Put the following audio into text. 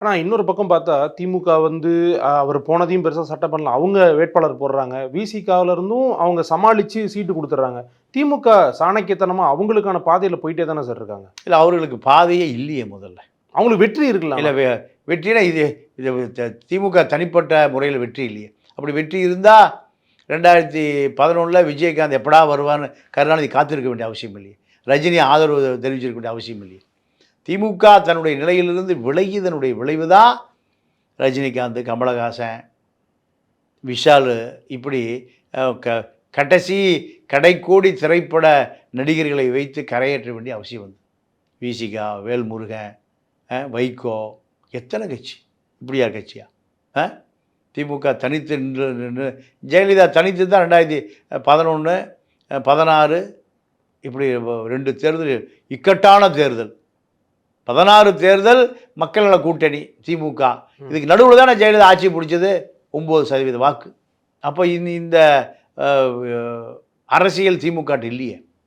ஆனா இன்னொரு பக்கம் பார்த்தா, திமுக வந்து அவர் போனதையும் பெருசா சட்டை பண்ணல. அவங்க வேட்பாளர் போடுறாங்க. விசிகாவுல இருந்தும் அவங்க சமாளிச்சு சீட்டு குடுத்துடுறாங்க. திமுக சாணக்கியத்தனமா அவங்களுக்கான பாதையில போயிட்டே தானே சார் இருக்காங்க. இல்ல அவர்களுக்கு பாதையே இல்லையே முதல்ல. அவங்களுக்கு வெற்றி இருக்குல்ல இல்ல ஆனா. வெற்றினா இது இது திமுக தனிப்பட்ட முறையில வெற்றி இல்லையே. அப்படி வெற்றி இருந்தா 2011ல விஜயகாந்த் எப்படா வருவான்னு கருணாநிதி காத்திருக்க வேண்டிய அவசியம் இல்லையே. ரஜினி ஆதரவு தெரிவிச்சிருக்க வேண்டிய அவசியம் இல்லையே. திமுக தன்னுடைய நிலையிலிருந்து விலகியதனுடைய விளைவு தான் ரஜினிகாந்த், கமலஹாசன், விஷாலு இப்படி அ க கடைசி கடைக்கோடி திரைப்பட நடிகர்களை வைத்து கரையேற்ற வேண்டிய அவசியம் வந்தது. விசிகா, வேல்முருகன், வைகோ எத்தனை கட்சி? இப்படியா கட்சியா? அ திமுக தனித்து நின்று நின்று ஜெயலலிதா தனித்து தான் 2011, 16 இப்படி 2 தேர்தல் இக்கட்டான தேர்தல். 16 தேர்தல் மக்கள் நல கூட்டணி திமுக. இதுக்கு நடுவுல தானே ஜெயலலிதா ஆட்சி புடிச்சது. 9% வாக்கு. அப்ப இந்த அ அரசியல் திமுகட்ட இல்லையே.